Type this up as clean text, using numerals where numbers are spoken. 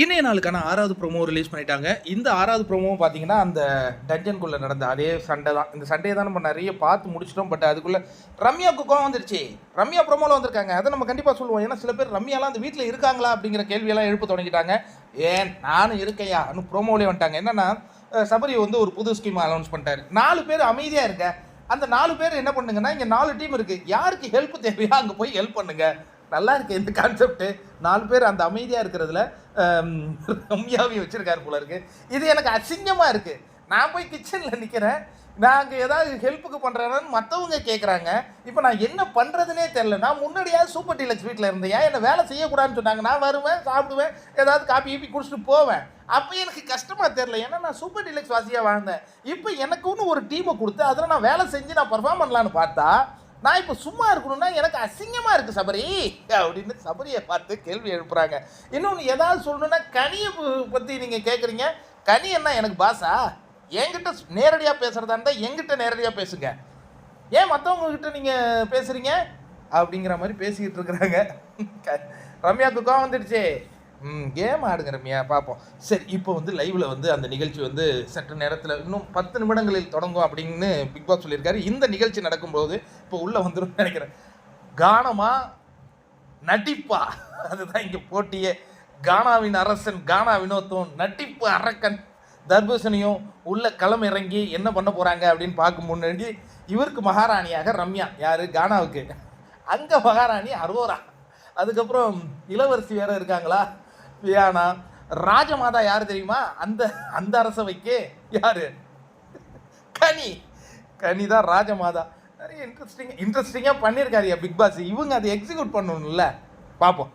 இன்றைய நாளுக்கான 6வது ப்ரோமோ ரிலீஸ் பண்ணிட்டாங்க. இந்த 6வது ப்ரோமோவும் பார்த்தீங்கன்னா, அந்த டஞ்சனுக்குள்ளே நடந்த அதே சண்டை தான். இந்த சண்டையை தான் நம்ம நிறைய பார்த்து முடிச்சிட்டோம். பட் அதுக்குள்ளே ரம்யாவுக்கு கோவம் வந்துருச்சு. ரம்யா ப்ரோமோவில் வந்திருக்காங்க. அதை நம்ம கண்டிப்பாக சொல்லுவோம். ஏன்னா சில பேர் ரம்யாலாம் அந்த வீட்டில் இருக்காங்களா அப்படிங்கிற கேள்வியெல்லாம் எழுப்ப தொடங்கிட்டாங்க. ஏன் நானும் இருக்கையா இன்னும் ப்ரோமோவிலே வந்துட்டாங்க. என்னென்னா சபரி வந்து ஒரு புது ஸ்கீம் அனௌன்ஸ் பண்ணிட்டாரு. 4 பேர் அமைதியாக இருக்க. அந்த 4 பேர் என்ன பண்ணுங்கன்னா, இங்கே 4 டீம் இருக்குது. யாருக்கு ஹெல்ப் தேவையோ அங்கே போய் ஹெல்ப் பண்ணுங்க. நல்லா இருக்கு இந்த கான்செப்ட். 4 பேர் அந்த அமைதியாக இருக்கிறதுல ரம்யாவையும் வச்சிருக்காரு போல இருக்கு. இது எனக்கு அசிங்கமாக இருக்கு. நான் போய் கிச்சனில் நிற்கிறேன், நான் அங்கே ஏதாவது ஹெல்ப்புக்கு பண்ணுறேன்னு மற்றவங்க கேட்குறாங்க. இப்போ நான் என்ன பண்ணுறதுனே தெரில. நான் முன்னாடியாவது சூப்பர் டீலக்ஸ் வீட்டில் இருந்தேன். ஏன் என்னை வேலை செய்யக்கூடாதுன்னு சொன்னாங்க. நான் வருவேன், சாப்பிடுவேன், ஏதாவது காப்பி கீப்பி குடிச்சிட்டு போவேன். அப்போ எனக்கு கஷ்டமாக தெரில. ஏன்னா நான் சூப்பர் டீலக்ஸ் வாசியாக வாழ்ந்தேன். இப்போ எனக்குன்னு ஒரு டீமை கொடுத்து அதில் நான் வேலை செஞ்சு நான் பர்ஃபார்ம் பண்ணலான்னு பார்த்தா, நான் இப்போ சும்மா இருக்கணும்னா எனக்கு அசிங்கமாக இருக்குது சபரி அப்படின்னு சபரியை பார்த்து கேள்வி எழுப்புறாங்க. இன்னொன்று ஏதாவது சொல்லணுன்னா, கனியை பற்றி நீங்கள் கேட்குறீங்க. கனி என்ன எனக்கு பாஸா? என்கிட்ட நேரடியாக பேசுகிறதா இருந்தால் என்கிட்ட நேரடியாக பேசுங்க. ஏன் மற்றவங்கக்கிட்ட நீங்கள் பேசுகிறீங்க அப்படிங்கிற மாதிரி பேசிக்கிட்டு இருக்கிறாங்க. ரம்யாவுக்கு கோவம் வந்துடுச்சு. கேம் ஆடுங்க ரம்யா, பார்ப்போம். சரி, இப்போ வந்து லைவில் வந்து அந்த நிகழ்ச்சி வந்து சற்று நேரத்தில் இன்னும் 10 நிமிடங்களில் தொடங்கும் அப்படின்னு பிக் பாஸ் சொல்லியிருக்காரு. இந்த நிகழ்ச்சி நடக்கும்போது இப்போ உள்ளே வந்துடும் நினைக்கிறேன். கானமா நடிப்பா, அதுதான் இங்கே போட்டியே. கானாவின் அரசன் கானா வினோத்தும் நடிப்பு அரக்கன் தர்பூசணியும் உள்ள களம் இறங்கி என்ன பண்ண போகிறாங்க அப்படின்னு பார்க்க முன்னாடி இவருக்கு மகாராணியாக ரம்யா, யார் கானாவுக்கு, அங்கே மகாராணி அரோரா, அதுக்கப்புறம் இளவரசி வேற இருக்காங்களா வியானா, ராஜமாதா யார் தெரியுமா? அந்த அந்த அரசவைக்கு யாரு? கனி தான் ராஜமாதா. நிறைய இன்ட்ரெஸ்டிங்காக பண்ணியிருக்காரு பிக் பாஸ். இவங்க அதை எக்ஸிக்யூட் பண்ணணும்ல, பார்ப்போம்.